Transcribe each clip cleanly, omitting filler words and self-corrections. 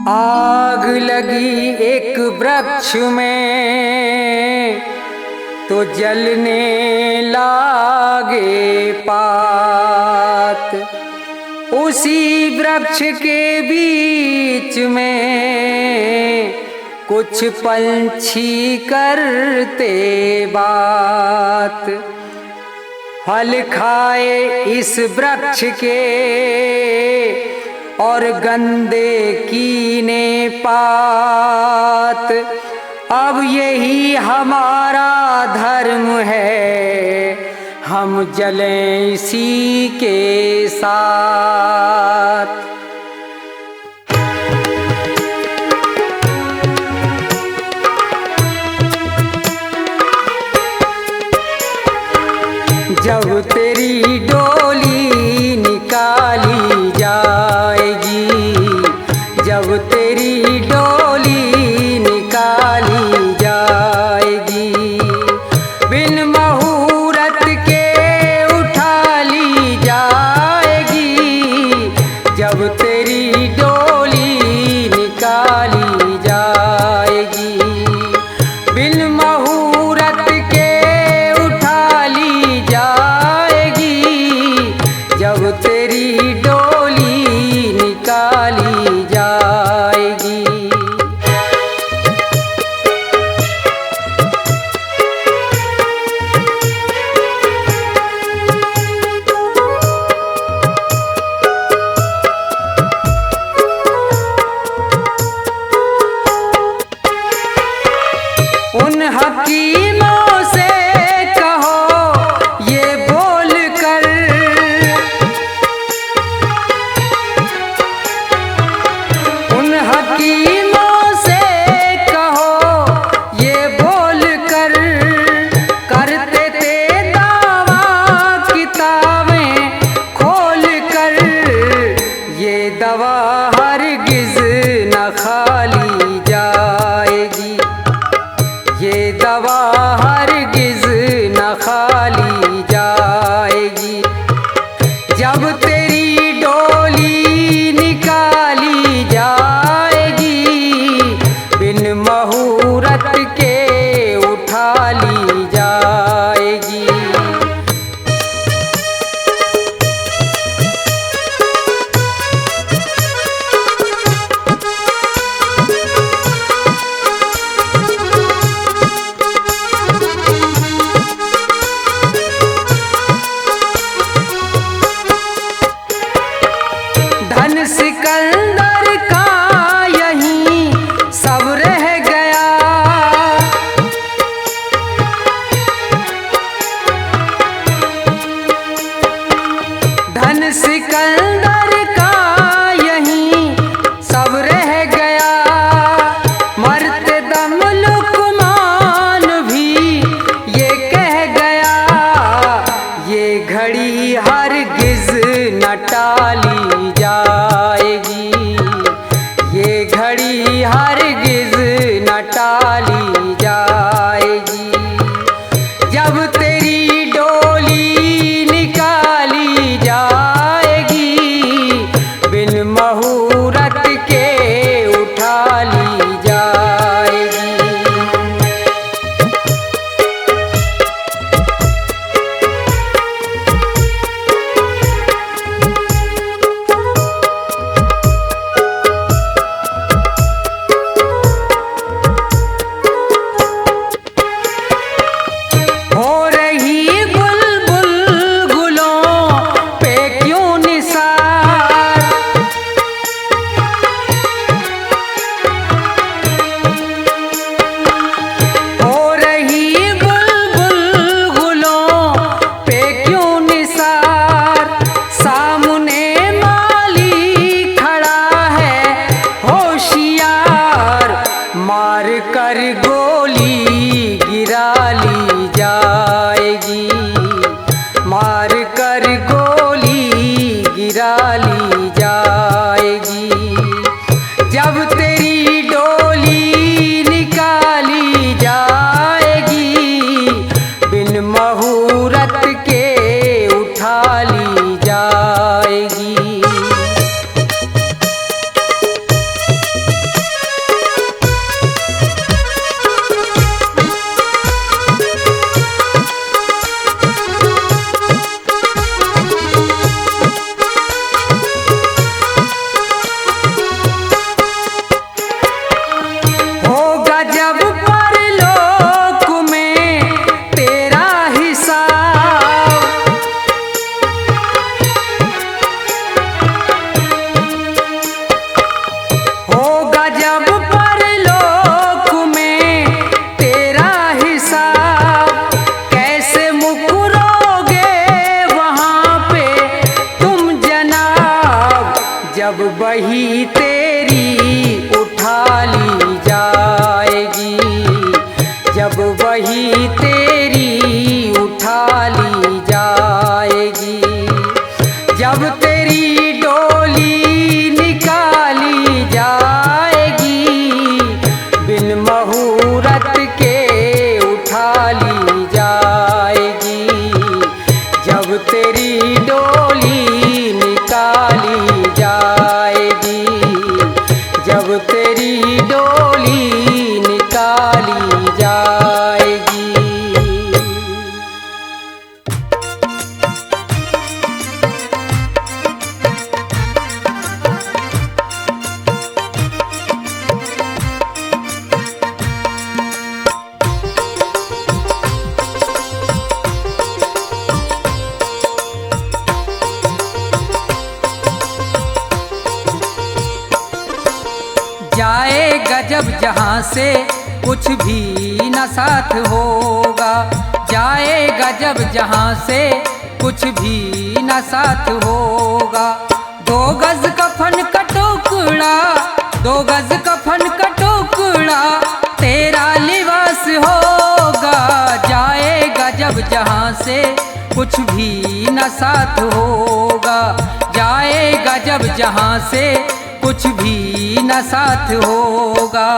आग लगी एक वृक्ष में तो जलने लागे पात। उसी वृक्ष के बीच में कुछ पंछी करते बात। फल खाए इस वृक्ष के और गंदे कीने पात। अब यही हमारा धर्म है, हम जलें इसी के साथ। जब तेरी डोली निकाली जाएगी, जब तेरी डोली निकाली जाएगी, बिन मुहूर्त के उठा ली जाएगी। जब तेरी डोली निकाली जाएगी, बिन मुहूर्त के उठा ली जाएगी। जब तेरी डोली निकाली जाएगी। उन हकीमों से कहो ये बोल कर, उन हकीमों से कहो ये बोल कर, करते थे दावा किताबें खोल कर। ये दवा हरगिज न खाली जाएगी, ये दवा हरगिज न खाली जाएगी। जब तेरी डोली निकाली जाएगी, बिन मुहूर्त के उठा ली जाएगी। धन सिकंदर का यहीं सब रह गया, धन सिकंदर का यहीं सब रह गया। मरते दम लुकमान भी ये कह गया, ये घड़ी हरगिज न टाली जाएगी, ये घड़ी हरगिज न टाली जाएगी। जब तेरी डोली निकाली जाएगी, बिन मुहूर्त के उठा ली जाएगी। जब वही तेरी उठा ली जाएगी, जब वही तेरी उठा ली जाएगी, जब तेरी डोली निकाली जाएगी, बिन मुहूर्त के उठा ली जाएगी, जब तेरी डोली निकाली जाएगी, जब तेरी डोली निकाली जाएगी। जाएगा जब जहाँ से कुछ भी न साथ होगा, जाएगा जब जहाँ से कुछ भी न साथ होगा, 2 गज कफन का टुकड़ा, 2 गज कफन का टुकड़ा तेरा लिबास होगा, जाएगा जब जहाँ से कुछ भी न साथ होगा, जाएगा जब जहाँ से कुछ भी न साथ होगा।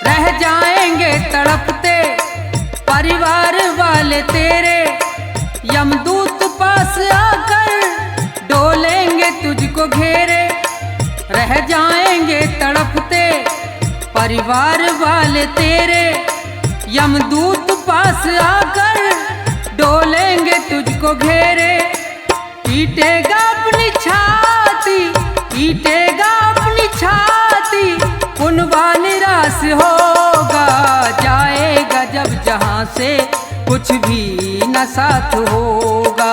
रह जाएंगे तड़पते परिवार वाले तेरे, यमदूत पास आकर डोलेंगे तुझको घेरे, रह जाएंगे तड़पते परिवार वाले तेरे, यमदूत पास आकर डोलेंगे तुझको घेरे, पीटेगा अपनी छाती, पीटेगा अपनी छाती, कुनबा निराश होगा, जाएगा जब जहाँ से कुछ भी न साथ होगा,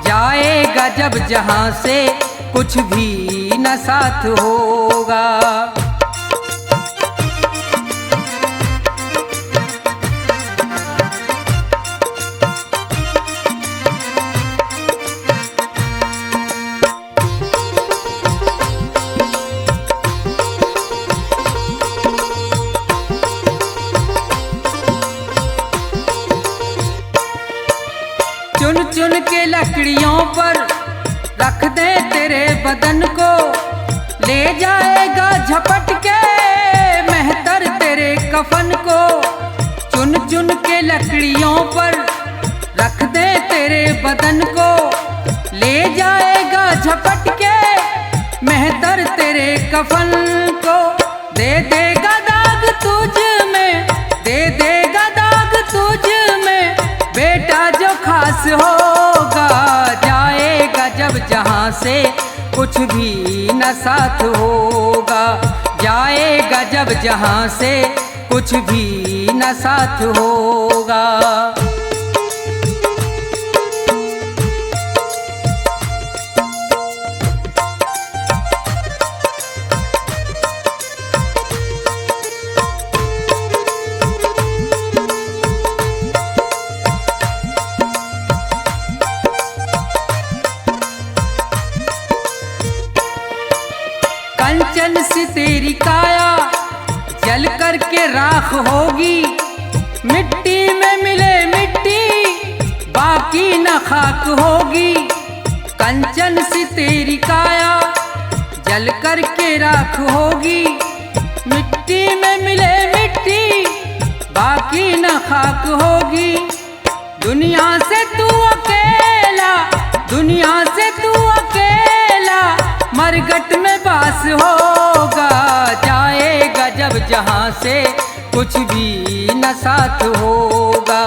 जाएगा जब जहाँ से कुछ भी न साथ होगा। चुन चुन के लकड़ियों पर रख दे तेरे बदन को, ले जाएगा झपट के मेहतर तेरे कफन को, चुन चुन के लकड़ियों पर रख दे तेरे बदन को, ले जाएगा झपट के मेहतर तेरे कफन को, दे देगा दाग तुझ में, दे देगा दाग तुझ में, बेटा जो खास होगा, जाएगा जब जहाँ से कुछ भी न साथ होगा, जाएगा जब जहाँ से कुछ भी न साथ होगा। कंचन सी तेरी काया जल करके राख होगी, मिट्टी में मिले मिट्टी बाकी न खाक होगी, कंचन सी तेरी काया जल करके राख होगी, मिट्टी में मिले मिट्टी बाकी न खाक होगी, दुनिया से तू अकेला, दुनिया से तू अकेला मरघट में बास होगा, जाएगा जब जहाँ से कुछ भी न साथ होगा,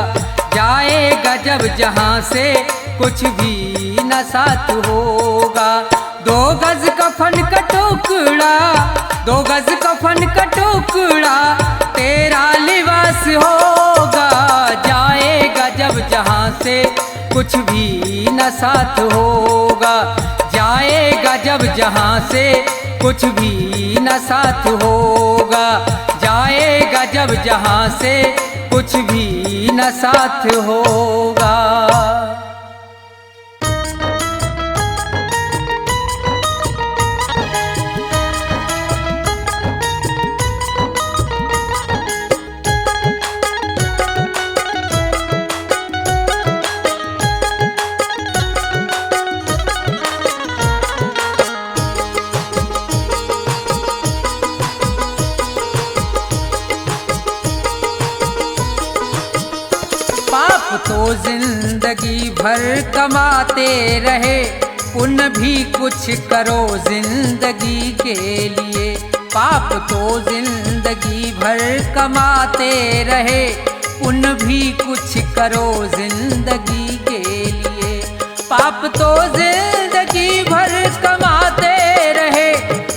जाएगा जब जहाँ से कुछ भी न साथ होगा। 2 गज कफन का टुकड़ा, 2 गज कफन का टुकड़ा तेरा लिबास होगा, जाएगा कुछ भी न साथ होगा। जाएगा जब जहाँ से कुछ भी न साथ होगा। जाएगा जब जहाँ से कुछ भी न साथ होगा। तो जिंदगी भर कमाते रहे, पुण्य भी कुछ करो जिंदगी के लिए। पाप तो जिंदगी भर कमाते रहे, पुण्य भी कुछ करो जिंदगी के लिए। पाप तो जिंदगी भर कमाते रहे,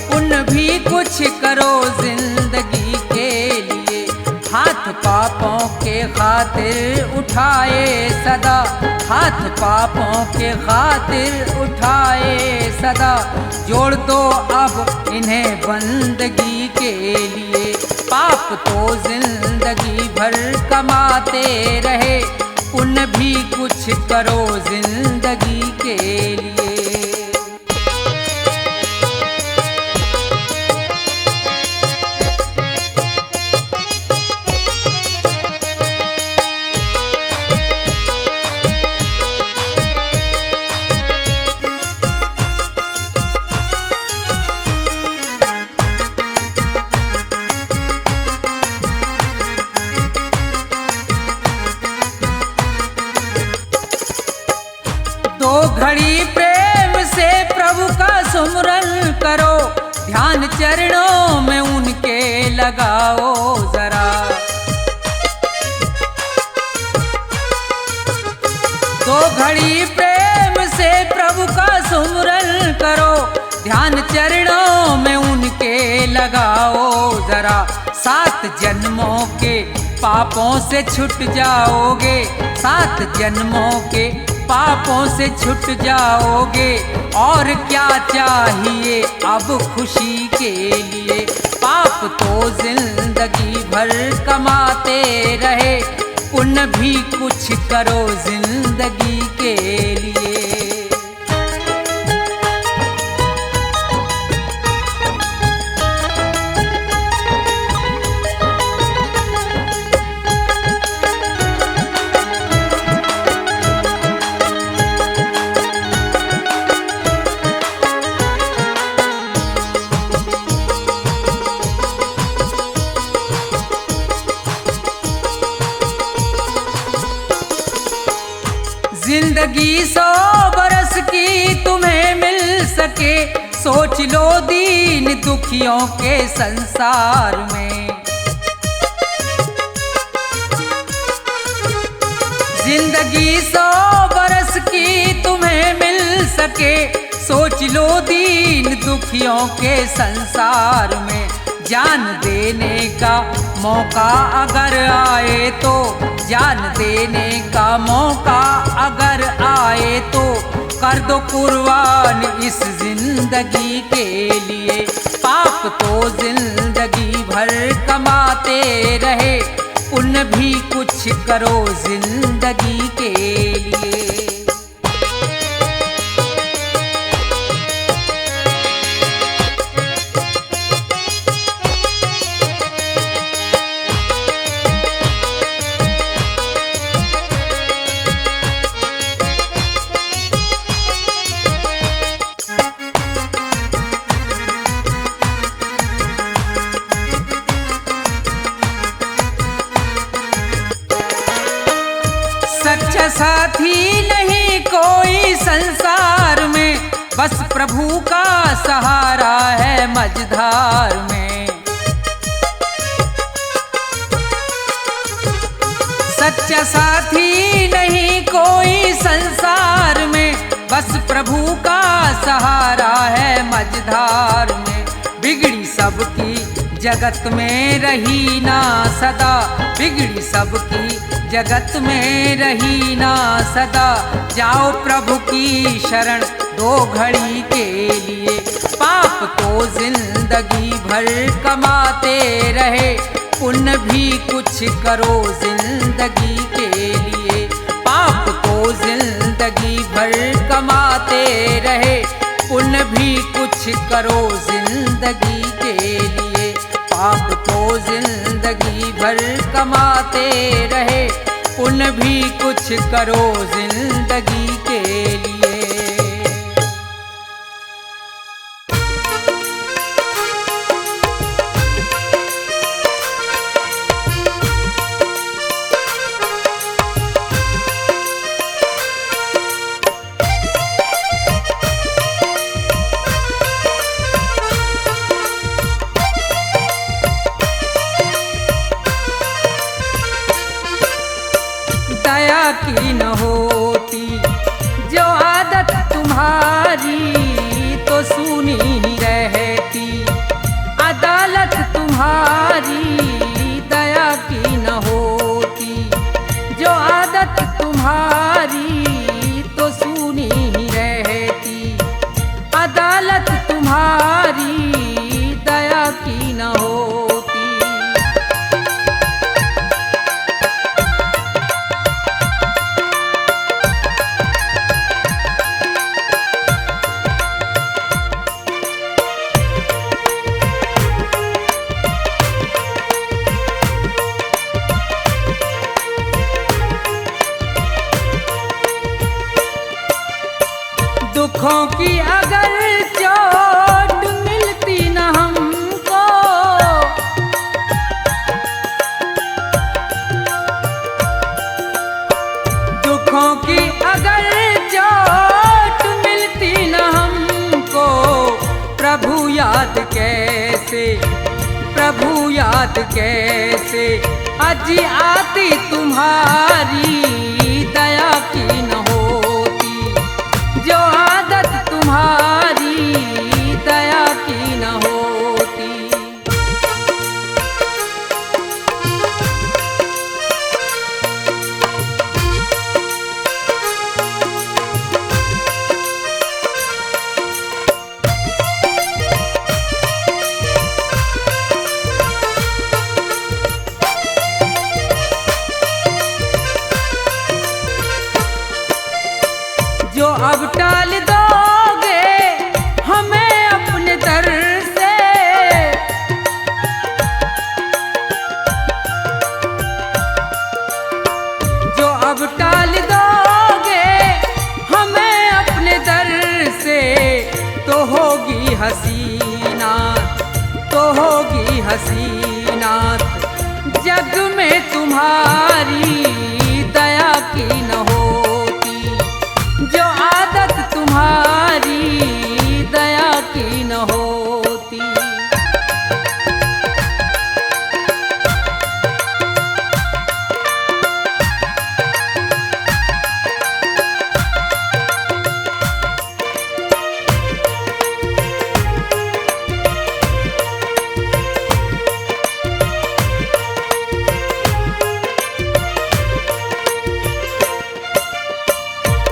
पुण्य भी कुछ करो जिंदगी के लिए। हाथ पापों के खातिर उठाए सदा, हाथ पापों के खातिर उठाए सदा। जोड़ दो अब इन्हें बंदगी के लिए। पाप तो जिंदगी भर कमाते रहे, पुण्य भी कुछ करो जिंदगी के लिए। दो घड़ी प्रेम से प्रभु का सुमरन करो, ध्यान चरणों में उनके लगाओ जरा। दो घड़ी प्रेम से प्रभु का सुमरन करो, ध्यान चरणों में उनके लगाओ जरा। 7 जन्मों के पापों से छूट जाओगे, 7 जन्मों के पापों से छूट जाओगे। और क्या चाहिए अब खुशी के लिए। पाप तो जिंदगी भर कमाते रहे, पुण्य भी कुछ करो जिंदगी के लिए। जिंदगी 100 बरस की तुम्हें मिल सके, सोच लो दीन दुखियों के संसार में। जिंदगी 100 बरस की तुम्हें मिल सके, सोच लो दीन दुखियों के संसार में। जान देने का मौका अगर आए तो, जान देने का मौका अगर आए तो, कर दो कुर्बान इस जिंदगी के लिए। पाप तो जिंदगी भर कमाते रहे, पुण्य भी कुछ करो जिंदगी के लिए। सच्चा साथी नहीं कोई संसार में, बस प्रभु का सहारा है मझधार में। सच्चा साथी नहीं कोई संसार में, बस प्रभु का सहारा है मझधार में। बिगड़ी सबकी जगत में रही ना सदा, बिगड़ी सबकी जगत में रही ना सदा। जाओ प्रभु की शरण दो घड़ी के लिए, पाप तो जिंदगी भर कमाते रहे, पुण्य भी कुछ करो जिंदगी के लिए। पाप तो जिंदगी भर कमाते रहे, पुण्य भी कुछ करो जिंदगी के लिए। पाप तो जिंदगी भर कमाते रहे, पुण्य भी कुछ करो जिंदगी के लिए। दया की न होती जो आदत तुम्हारी, तो सुनी ही रहती अदालत तुम्हारी। दया की न होती जो आदत तुम्हारी, तो सुनी ही रहती अदालत तुम्हारी। दया की न होती। दुखों की अगर चोट मिलती न हमको, दुखों की अगर चोट मिलती न हमको, प्रभु याद कैसे, प्रभु याद कैसे अज आती तुम्हारी। दया की न होती जो आदत तुम्हारी, दया की न होती। जो अब टाल दोगे हमें अपने दर से, जो अब टाल दोगे हमें अपने दर से, तो होगी हसीना, तो होगी हसीना जग में तुम्हारी। दया की न होती जो आदत तुम्हारी, दया की न होती।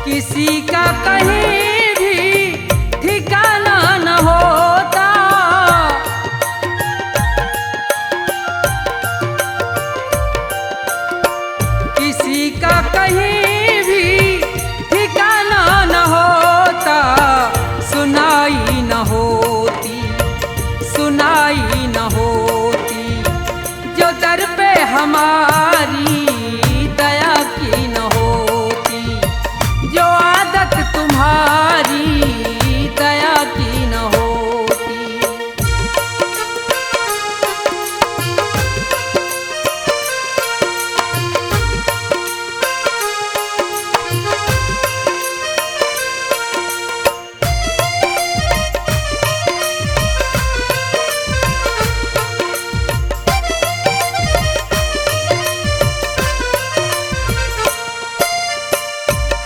किसी का कहीं भी ठिकाना न होता, किसी का कहीं भी ठिकाना न होता। सुनाई न होती, सुनाई न होती जो दर पे हमारी। दया की न होती जो आदत तुम्हारी, दया की न होती।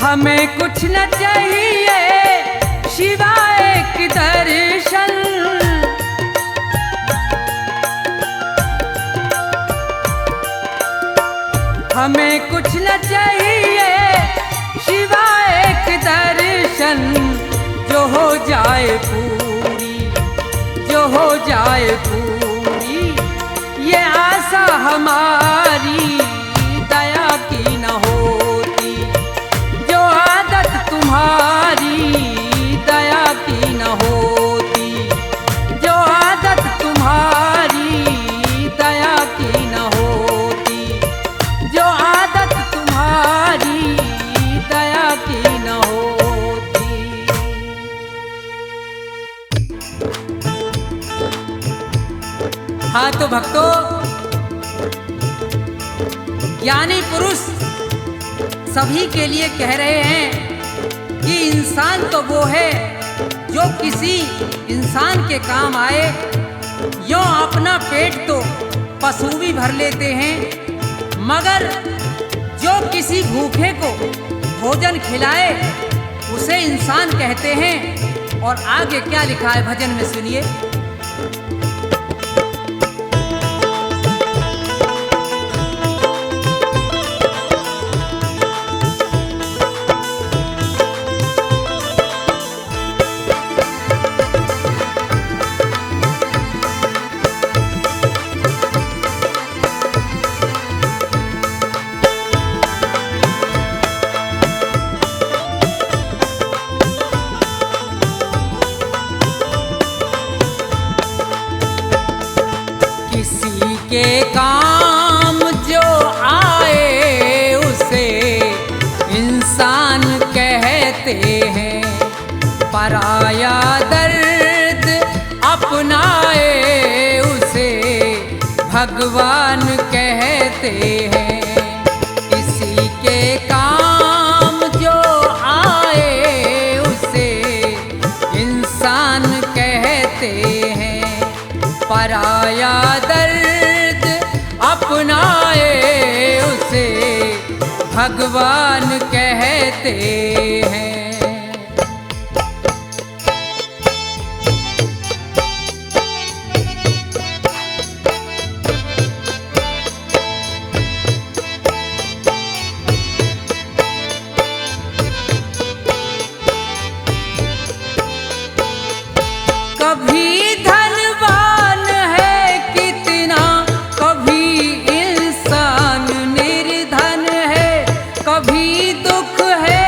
हमें कुछ न चाहिए शिवाय एक दर्शन, हमें कुछ न चाहिए सिवाय एक दर्शन, जो हो जाए पूरी, जो हो जाए पूरी ये आशा हमारी, दया की न होती जो आदत तुम्हारी, दया की न होती जो आदत तुम्हारी, दया की न होती जो आदत तुम्हारी, दया की न होती। हाँ तो भक्तों, ज्ञानी पुरुष सभी के लिए कह रहे हैं कि इंसान तो वो है जो किसी इंसान के काम आए। यों अपना पेट तो पशु भी भर लेते हैं, मगर जो किसी भूखे को भोजन खिलाए उसे इंसान कहते हैं। और आगे क्या लिखा है भजन में सुनिए। के काम जो आए उसे इंसान कहते हैं, पराया दर्द अपनाए उसे भगवान कहते हैं। किसी के काम जो आए उसे इंसान कहते हैं, पराया दर्द अपनाए उसे भगवान कहते हैं। कभी धनवान है कितना, कभी इंसान निर्धन है, कभी दुख है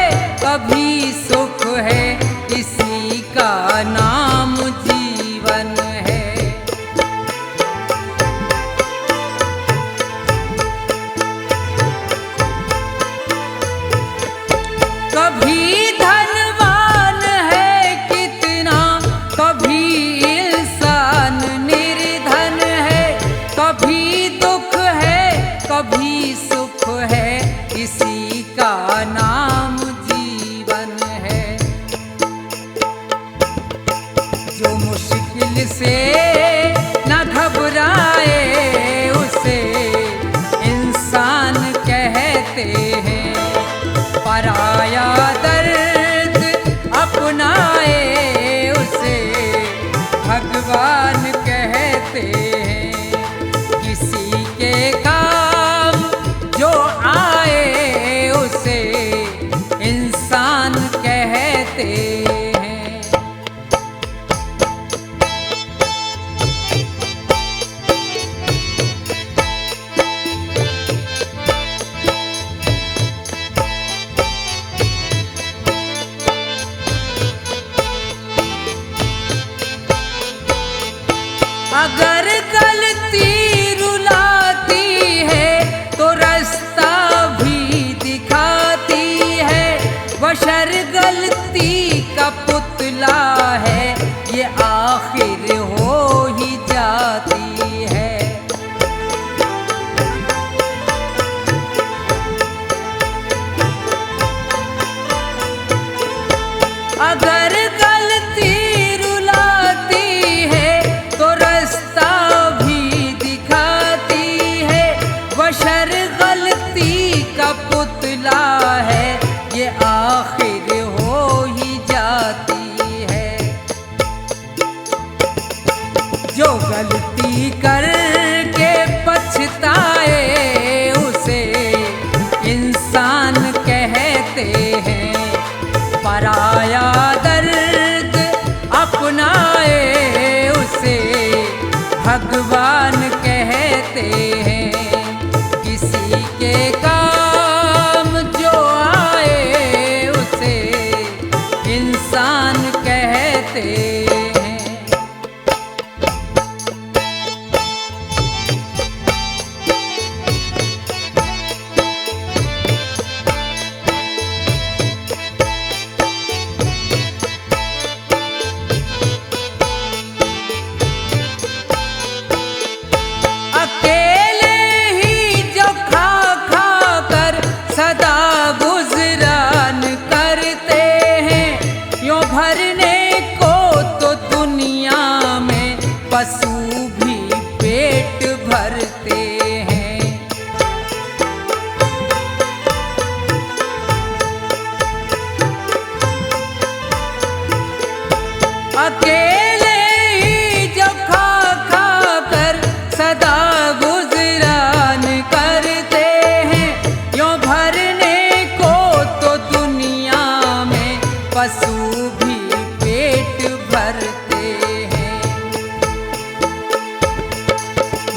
भरने को तो दुनिया में पशु भी पेट भरते हैं,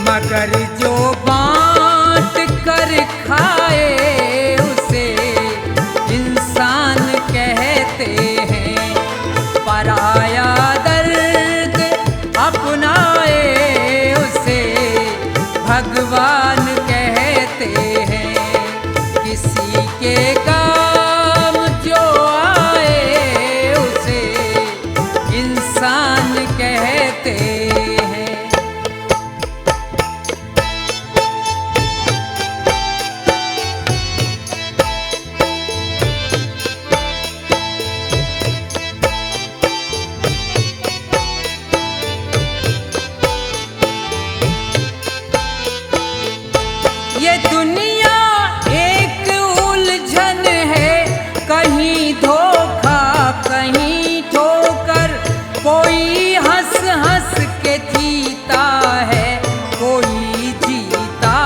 मगर जो बांट कर खाए उसे इंसान कहते हैं। पराया दर्द अपनाए उसे भगवान कहते हैं। किसी के काम जो आए उसे इंसान कहते हैं। ये दुनिया एक उलझन है, कहीं धोखा कहीं ठोकर। कोई हंस हंस के जीता है, कोई जीता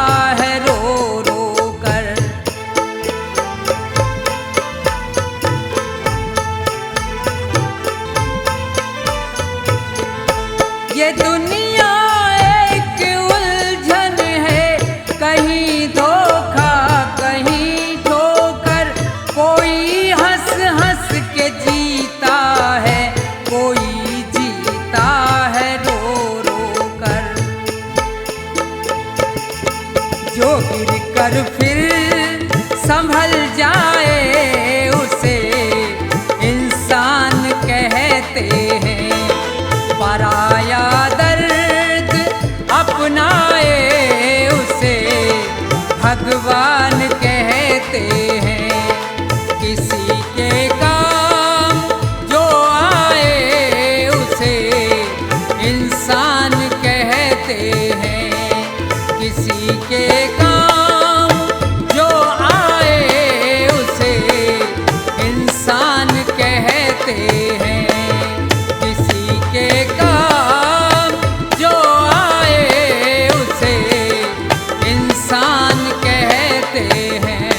है रो रो कर। ये दुनिया एक उलझन है, कहीं धोखा कहीं ठोकर। कोई हंस हंस के जीता है, कोई जीता है रो रो कर। जो गिर कर फिर संभल जाए उसे इंसान कहते हैं। पराया दर्द अपनाए उसे भगवान कहते हैं। किसी के काम जो आए उसे इंसान कहते हैं। किसी के काम जो आए उसे इंसान कहते हैं। किसी के काम जो आए उसे इंसान कहते हैं।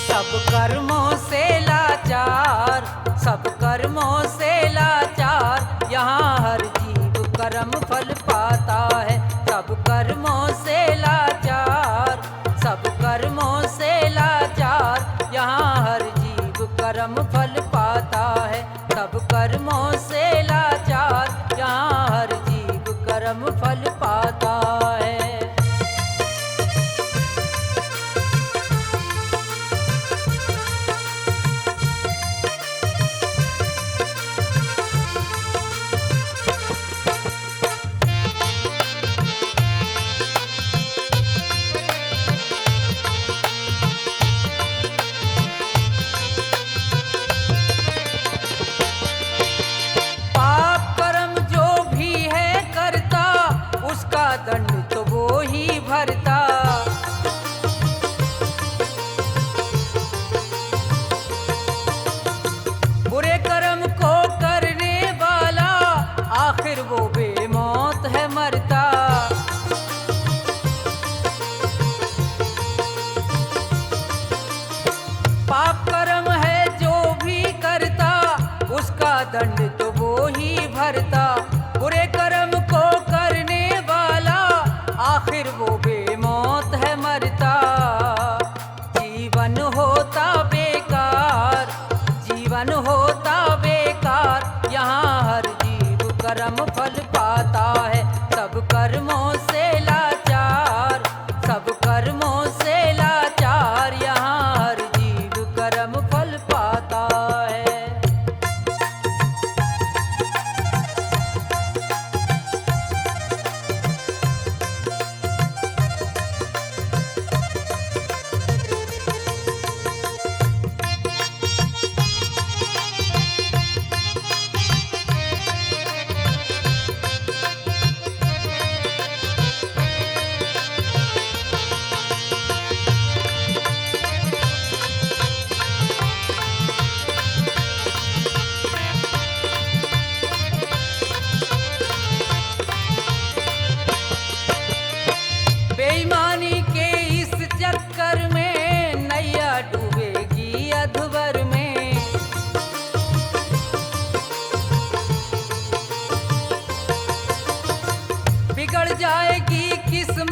सब कर्मों से लाचार, सब कर्मों से लाचार, यहाँ हर जीव कर्म फल पाता है। सब कर्मों से लाचार, सब कर्मों से लाचार, यहाँ हर जीव कर्म फल पाता है। सब कर्मों से लाचार, यहाँ हर जीव कर्म फल पाता है। पाप कर्म जो भी है करता, उसका दंड तो वो ही भरता। बुरे कर्म को करने वाला आखिर वो बेमौत है मरता। पाप कर्म है जो भी करता, उसका दंड तो वो ही भरता। बुरे कर्म को करने वाला आखिर वो बेमौत है मरता। जीवन होता बेकार, जीवन होता बेकार, यहाँ हर जीव कर्म फल पाता है। सब कर्मों से लाचार, सब कर्मों से लाचार, यहाँ हर जीव कर्म फल पाता है।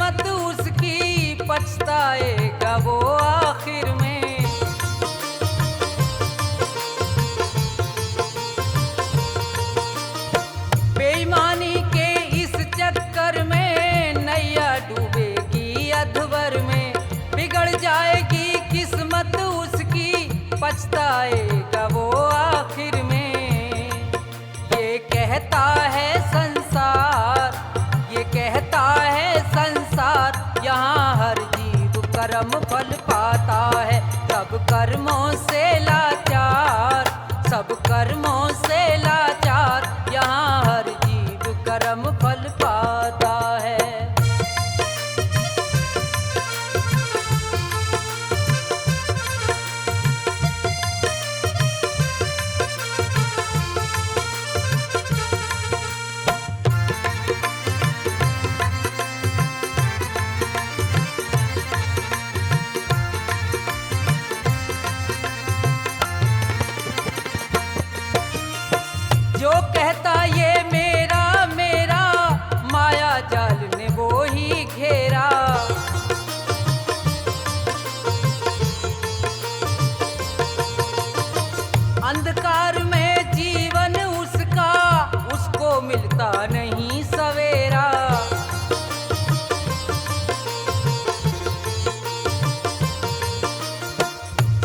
किस्मत उसकी पछताएगा वो आखिर में। बेईमानी के इस चक्कर में नैया डूबेगी अधवर में, बिगड़ जाएगी किस्मत उसकी पछताएगा वो आखिर में। ये कहता है संसार, ये कहता है संसार, यहाँ हर जीव कर्म फल पाता है। सब कर्मों से लाचार, सब कर्मों से लाचार, यहाँ हर जीव कर्म फल पाता है। जो कहता ये मेरा मेरा, माया जाल ने वो ही घेरा। अंधकार में जीवन उसका, उसको मिलता नहीं सवेरा।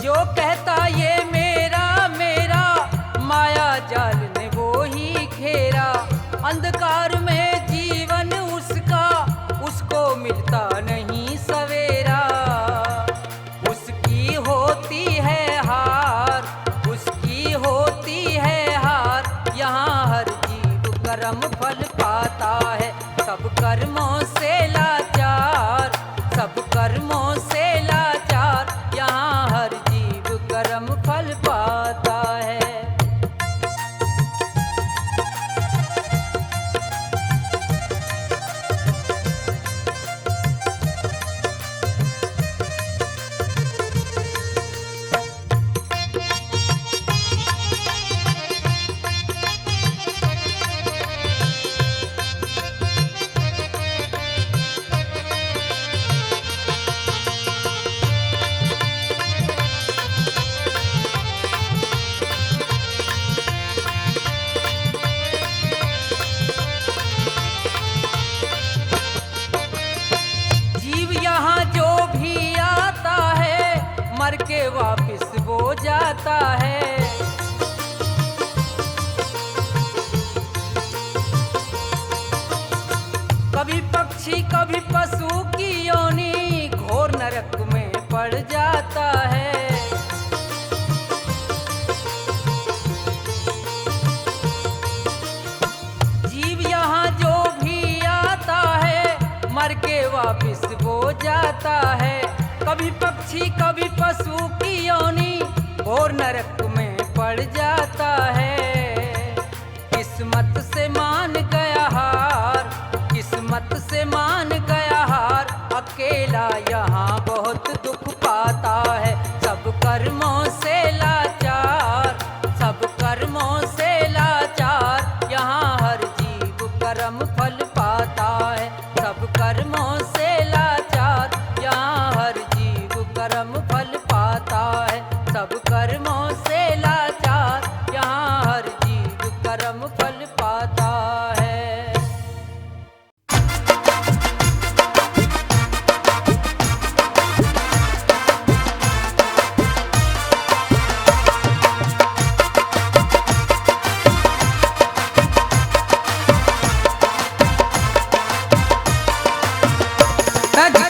जो कहता ये मेरा मेरा, माया जाल ने वो ही घेरा। अंधकार में जीवन उसका, उसको मिलता नहीं सवेरा। उसकी होती है हार, उसकी होती है हार, यहाँ हर जीव कर्म फल पाता है। सब कर्मों से लाचार, सब कर्मों से लाचार, यहाँ हर जीव कर्म फल पाता है। मर के वापिस वो जाता है। कभी पक्षी कभी पशु की योनि, घोर नरक में पड़ जाता है। जीव यहाँ जो भी आता है, मर के वापिस वो जाता है। कभी पक्षी कभी पशु की योनि, और नरक में पड़ जाता है। किस्मत से मान गया हार, किस्मत से मान गया हार, अकेला यहाँ बहुत दुख पाता है। सब कर्मों से लाचार, सब कर्मों से लाचार, यहाँ हर जीव कर्म फल पाता है। सब कर्मों से लाचार, यहाँ हर कर्म फल पाता है। सब कर्मों से लाचार, यहाँ हर जीव कर्म फल पाता है।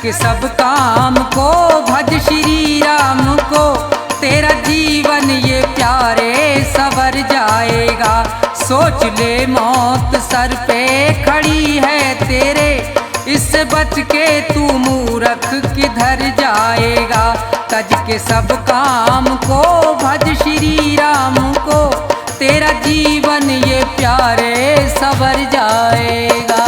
के सब काम को भज श्री राम को, तेरा जीवन ये प्यारे सवर जाएगा। सोच ले मौत सर पे खड़ी है तेरे, इससे बच के तू मूर्ख किधर जाएगा। तज के सब काम को भज श्री राम को, तेरा जीवन ये प्यारे सवर जाएगा।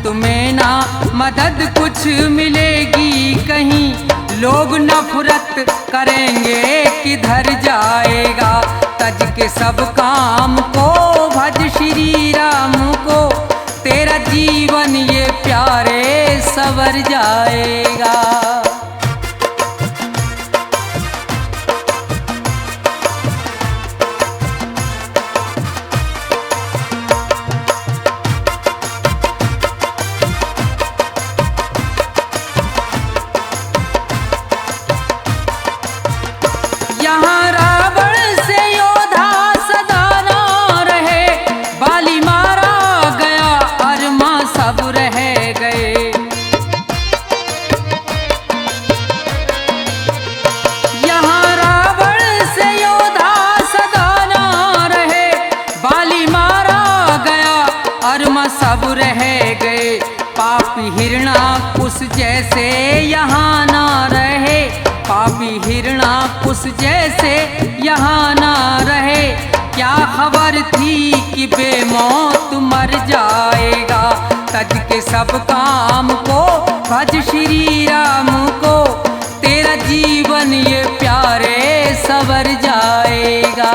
अंत में ना मदद कुछ मिलेगी कहीं, लोग नफरत करेंगे किधर जाएगा। तज के सब काम को भज श्री राम को, तेरा जीवन ये प्यारे सवर जाएगा। यहाँ रावण से योद्धा सदा ना रहे, बाली मारा गया अरमा सब रह गए। यहाँ रावण से योद्धा सदा ना रहे, बाली मारा गया अरमा सब रह गए। पापी हिरणाकुश जैसे यहाँ ना रहे, पापी हिरणाकुश जैसे यहाँ ना रहे। क्या खबर थी कि बेमौत मर जाएगा। तज के सब काम को भज श्री राम को, तेरा जीवन ये प्यारे सवर जाएगा।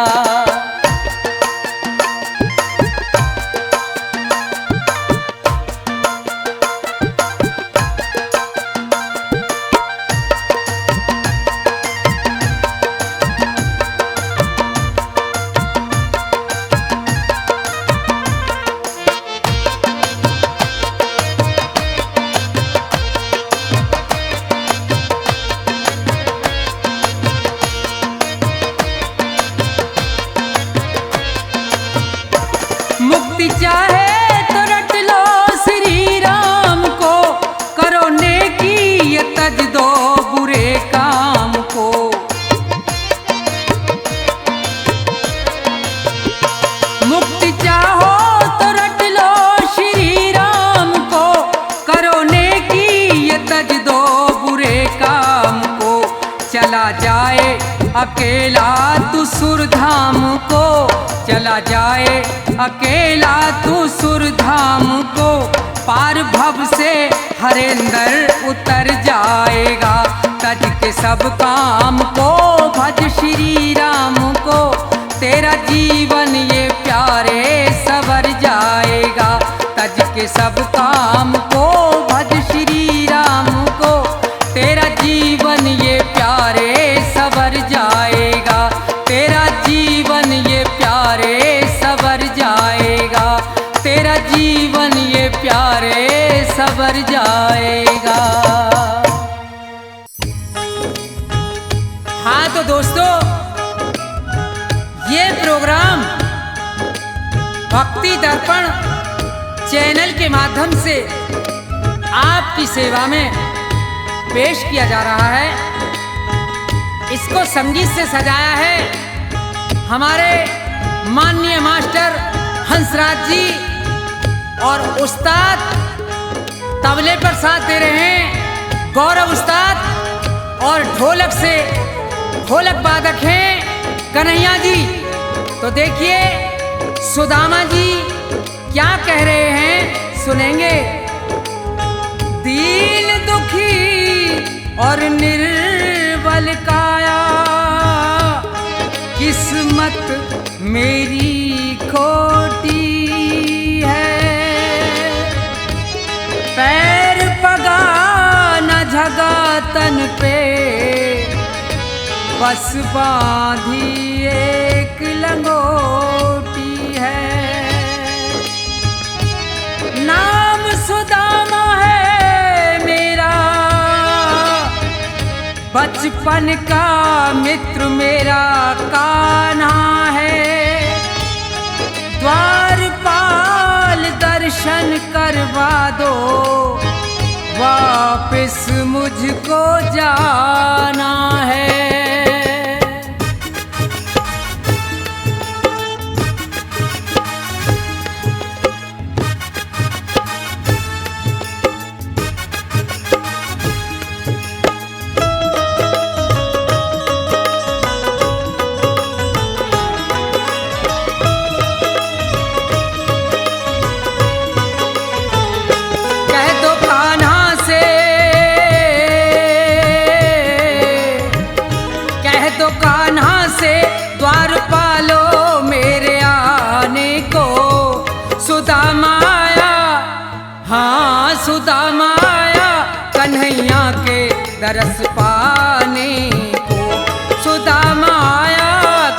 मुक्ति चाहे तो रट लो श्री राम को, करो नेकी ये तज दो बुरे काम को। मुक्ति चाहो तो रट लो श्री राम को, करो नेकी ये तज दो बुरे काम को। चला जाए अकेला तू सुरधाम को, चला जाए अकेला तू सुरधाम को। पार भव से हरेंद्र उतर जाएगा। तज के सब काम को भज श्री राम को, तेरा जीवन ये प्यारे सवर जाएगा। तज के सब काम को भज श्री राम को, तेरा जीवन ये प्यारे सवर जाएगा। तेरा जीवन ये प्यारे सवर जाएगा। तेरा जीवन ये प्यारे सवर जाएगा। हाँ तो दोस्तों, ये प्रोग्राम भक्ति दर्पण चैनल के माध्यम से आपकी सेवा में पेश किया जा रहा है। इसको संगीत से सजाया है हमारे माननीय मास्टर हंसराज जी, और उस्ताद तबले पर साथ दे रहे हैं गौरव उस्ताद, और ढोलक से ढोलक वादक हैं कन्हैया जी। तो देखिए सुदामा जी क्या कह रहे हैं, सुनेंगे। दीन दुखी और निर्बल काया, किस्मत मेरी खोटी है। पैर पगा न झगा तन पे, बस बांधी एक लंगोटी है। नाम सुदामा है मेरा, बचपन का मित्र मेरा कान्हा है। द्वारपाल दर्शन करवा दो, वापस मुझको जाना है। दरस पाने को। सुदामा आया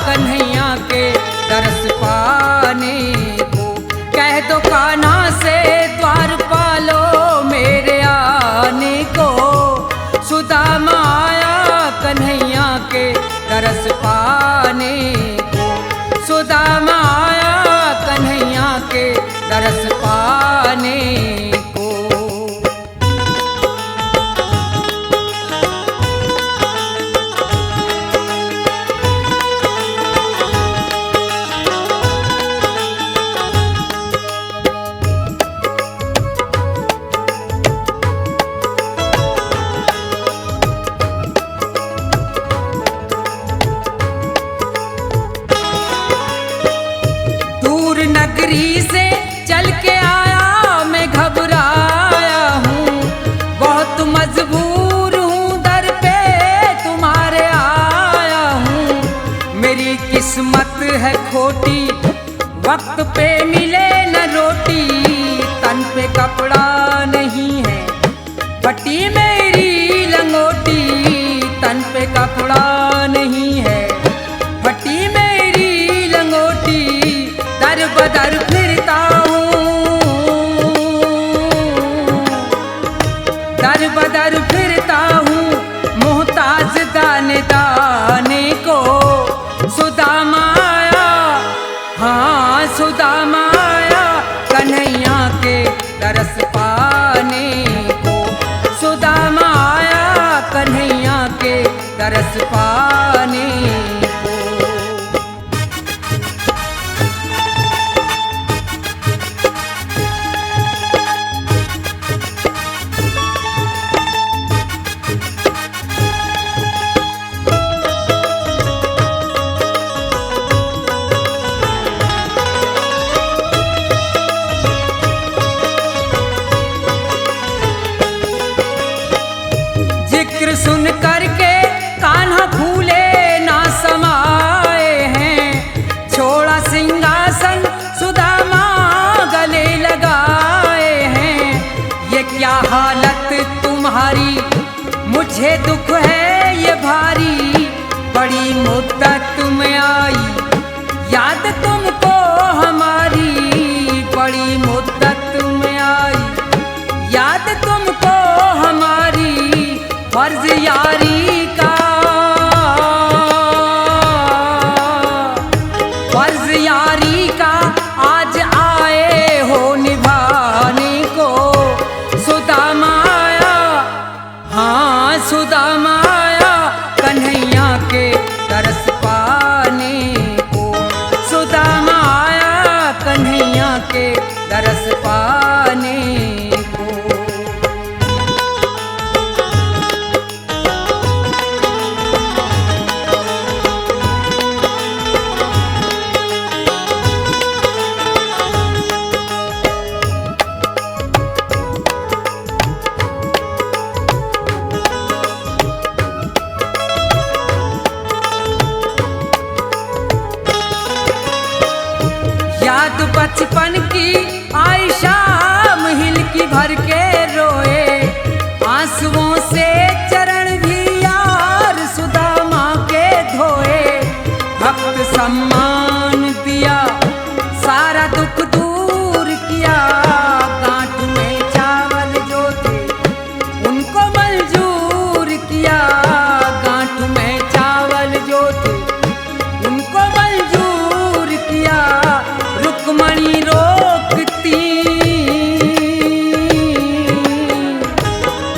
कन्हैया के दरस पाने को। कह दो कान्हा से द्वार पालो मेरे आने को। सुदामा आया कन्हैया के दरस पाने को। सुदामा आया कन्हैया के दरस पाने को। नगरी से चल के आया मैं घबराया हूँ, बहुत मजबूर हूँ दर पे तुम्हारे आया हूँ। मेरी किस्मत है खोटी वक्त पे मिले न रोटी, तन पे कपड़ा नहीं है फटी मेरी लंगोटी। तन पे कपड़ा नहीं है फटी मेरी लंगोटी। दर बदर फिरता हूँ, दर बदर फिरता हूँ मोहताज दाने दाने को। सुदामा आया, हाँ सुदामा आया कन्हैया के दरस पाने को। सुदामा आया कन्हैया के दरस पाने को। जिक्र सुन करके कान्हा फूले ना समाए हैं। छोड़ा सिंहासन सुदामा गले लगाए हैं। ये क्या हालत तुम्हारी मुझे दुख है ये भारी। बड़ी मुद्दत में आई याद तुमको हमारी। बड़ी मुद्दत में आई याद तुमको हमारी। फर्ज यारी का, फर्ज यारी का आज आए हो निभाने को। सुदामा आया, हाँ सुदामा आया कन्हैया के दरस पाने को। सुदामा आया कन्हैया के दरस पाने को। याद बचपन की आई शाम हिल की भर के रोए। आंसुओं से चरण भी यार सुदामा के धोए। भक्त सम्मान दिया सारा दुख दूर किया। गांठ में चावल जो थे उनको मंजूर किया। गांठ में चावल जो थे उनको मंजूर किया। रुक्मणी रोकती,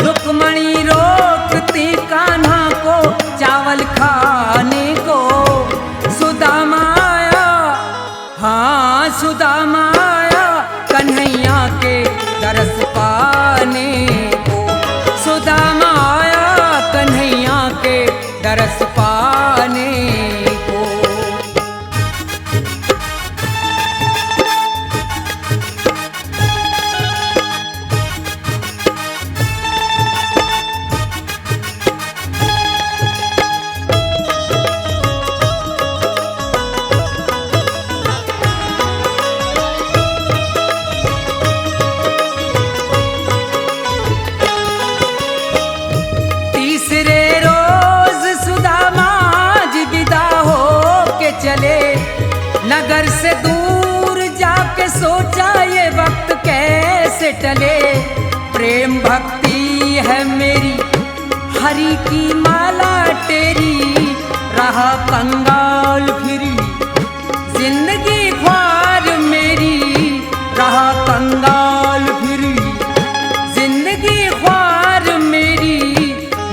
रुक्मणी रोकती कान्हा को चावल खाने को। सुदामा आया, हाँ सुदामा आया कन्हैया के दरस पाने को। सुदामा आया कन्हैया के दरस पाने को। कैसे टले। प्रेम भक्ति है मेरी, हरि की माला तेरी, रहा कंगाल फिरी जिंदगी ख्वार मेरी, रहा कंगाल फिरी जिंदगी ख्वार मेरी।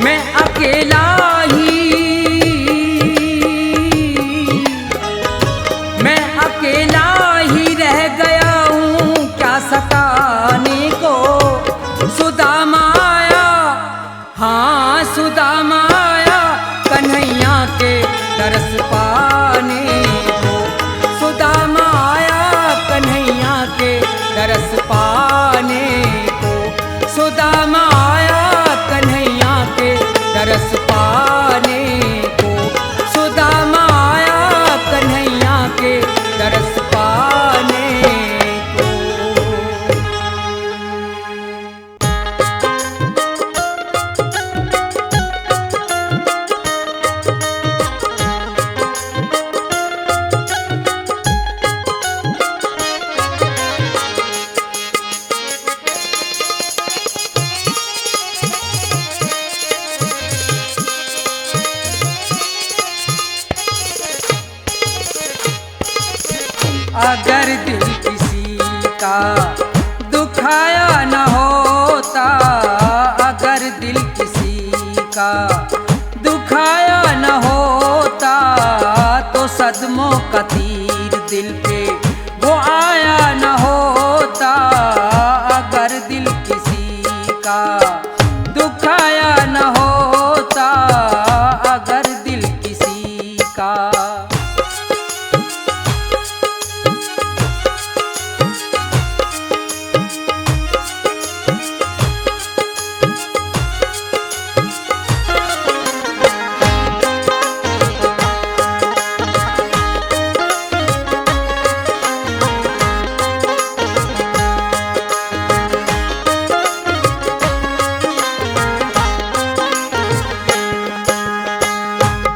मैं अकेला ही, मैं अकेला ही रह गया हूँ, क्या सताने को सुदामा आया, हाँ सुदामा आया कन्हैया के दरस पाने को। सुदामा आया कन्हैया के दरस पाने को, सुदामा आया कन्हैया के दरस पाने को, सुदामा आया कन्हैया के दरस पाने को। अगर दिल किसी का दुखाया न होता, अगर दिल किसी का दुखाया न होता, तो सदमों का तीर दिल पे वो आया न होता। अगर दिल किसी का दुखाया न होता, अगर दिल किसी का।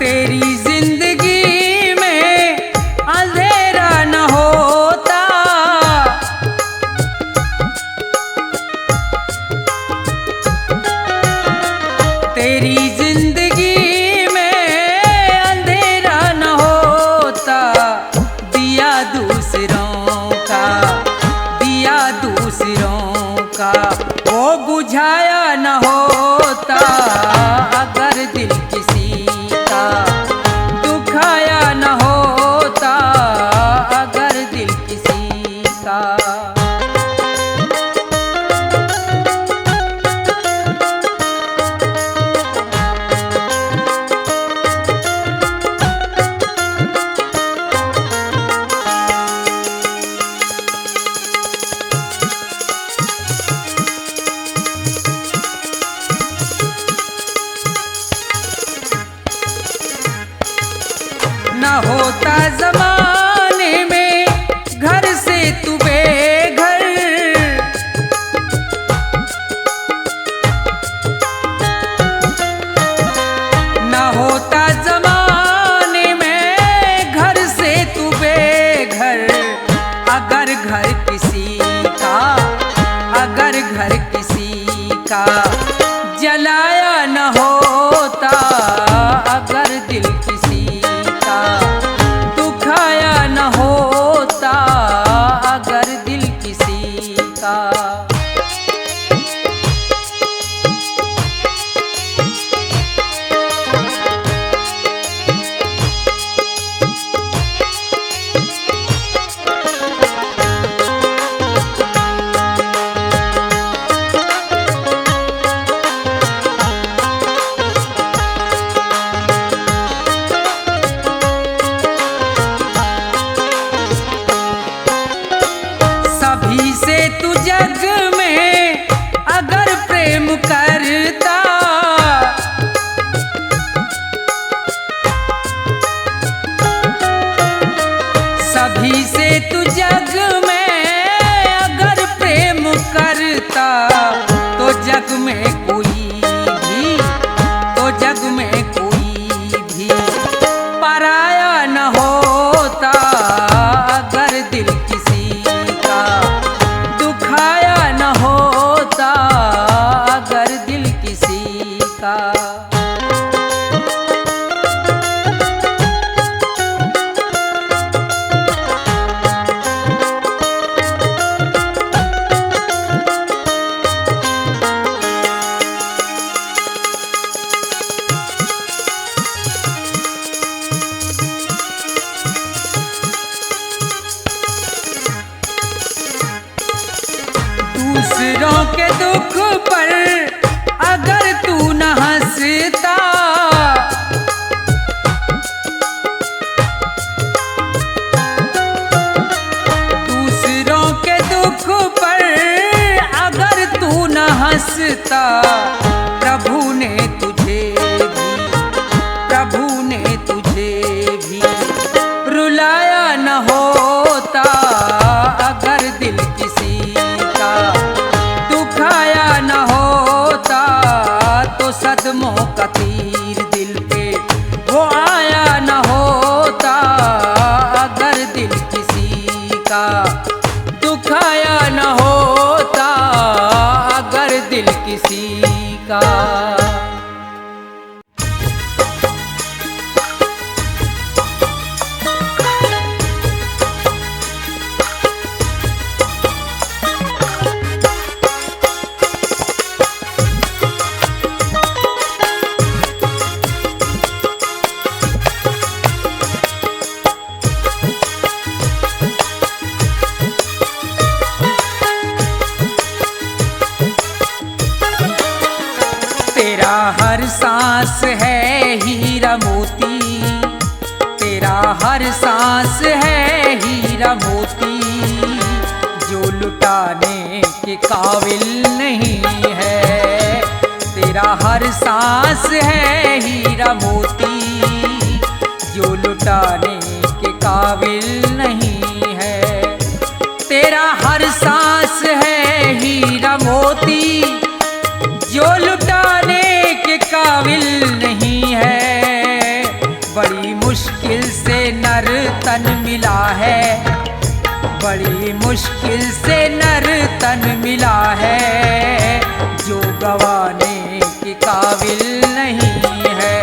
तेरी जिंदगी में अंधेरा न होता, तेरी जिंदगी में अंधेरा न होता। दिया दूसरों का, दिया दूसरों का वो बुझाया न होता। अगर दिल किसी का दुखाया न होता, अगर दिल किसी का। न होता जमाने में घर से तू बेघर, न होता जमाने में घर से तू बेघर। अगर घर किसी का, अगर घर किसी का जलाया न होता, अगर दिल किसी का दुख का। दूसरों के दुख पर अगर तू न हंसता, दूसरों के दुख पर अगर तू न हंसता, प्रभु ने तुझे भी रुलाया न होता। अगर दिल किसी का दुखाया न होता, तो सदमों का तीर दिल पे वो आया न होता। अगर दिल किसी का दुखाया न होता, अगर दिल किसी का। तेरा हर सांस है हीरा मोती, तेरा हर सांस है हीरा मोती, जो लुटाने के काबिल नहीं है। तेरा हर सांस है हीरा मोती, जो लुटाने के काबिल नहीं है। तेरा हर सांस है हीरा मोती, जो लुटाने के काबिल नहीं है। बड़ी मुश्किल से नर तन मिला है, बड़ी मुश्किल से नर तन मिला है, जो गंवाने के काबिल नहीं है।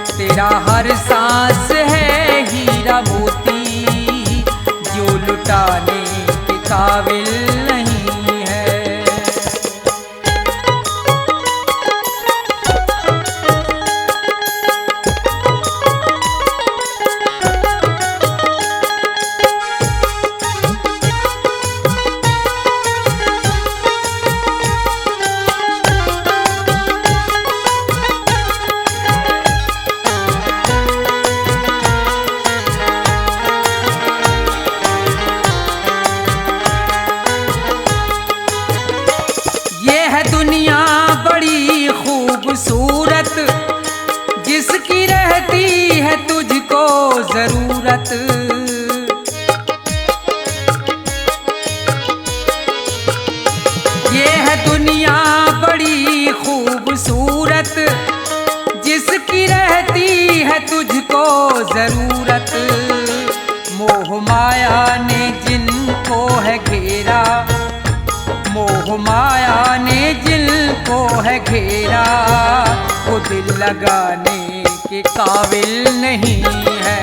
तेरा हर सांस है हीरा मोती, जो लुटाने के काबिल नहीं है। दुनिया बड़ी खूबसूरत, जिसकी रहती है तुझको जरूरत। ये है दुनिया बड़ी खूबसूरत, जिसकी रहती है तुझको जरूरत। मोह माया ने जिनको है घेरा, मोह माया ने जिनको है घेरा, वो दिल लगाने के काबिल नहीं है।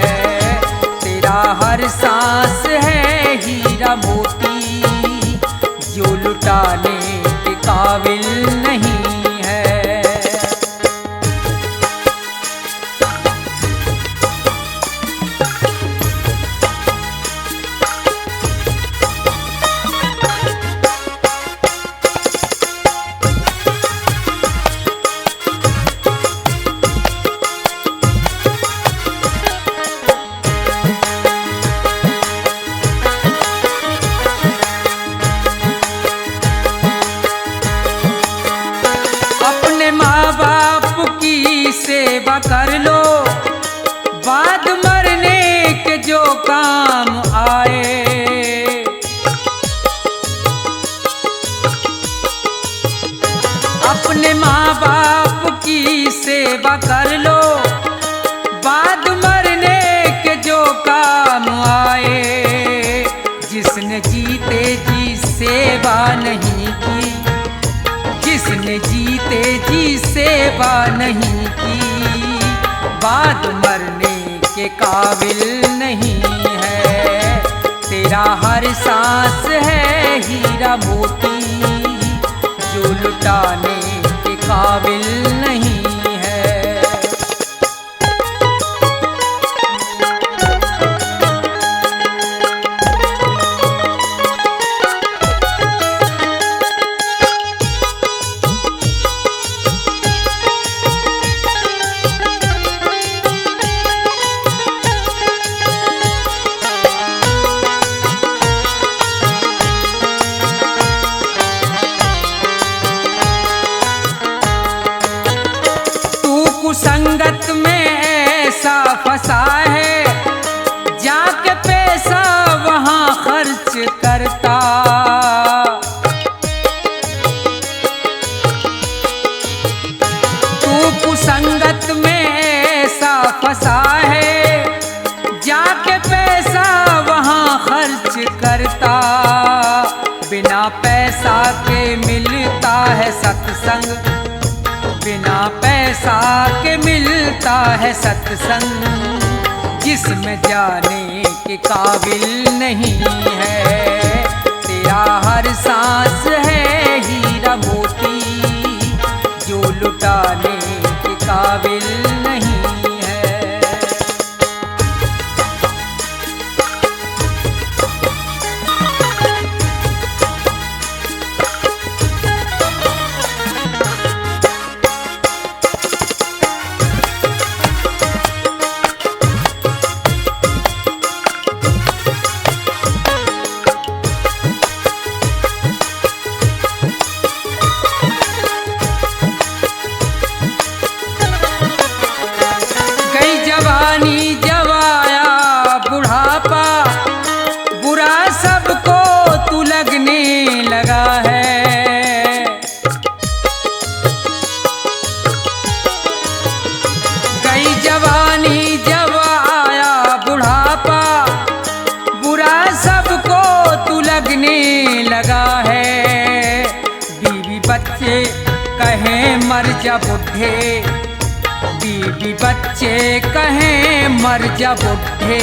तेरा हर सांस है हीरा मोती, जो लुटाने के काबिल नहीं है। सेवा कर लो, बाद मरने के जो काम आए। अपने माँ बाप की सेवा कर लो, बाद मरने के जो काम आए। जिसने जीते जी सेवा नहीं की, जिसने जीते जी सेवा सेवा नहीं की, बाद मरने के काबिल नहीं है। तेरा हर सांस है हीरा मोती, जो लुटाने के काबिल नहीं है। संगत में ऐसा फंसा है, जाके पैसा वहां खर्च करता। तू कुसंगत में ऐसा फंसा है, जाके पैसा वहां खर्च करता। बिना पैसा के मिलता है सत्संग, बिना पैसा के मिलता है सत्संग, जिसमें जाने के काबिल नहीं है। तेरा हर सांस है हीरा मोती, जो लुटाने के काबिल नहीं है। जब आया बुढ़ापा, बुरा सबको तू लगने लगा है। गई जवानी जब आया बुढ़ापा, बुरा सबको तू लगने लगा है। बीवी बच्चे कहें मर जा बुढ़े, बीवी बच्चे कहें मर जा बुढ़े,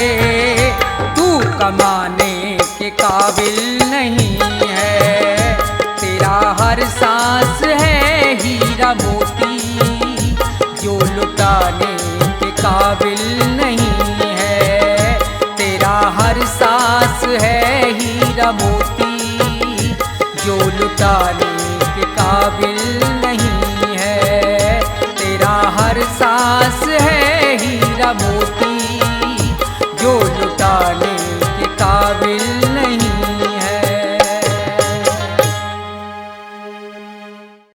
तू कमाने के काबिल नहीं है। तेरा हर सांस है हीरा मोती, जो लुटाने के काबिल नहीं है। तेरा हर सांस है हीरा मोती, जो लुटाने के काबिल नहीं है। तेरा हर सांस है हीरा मोती,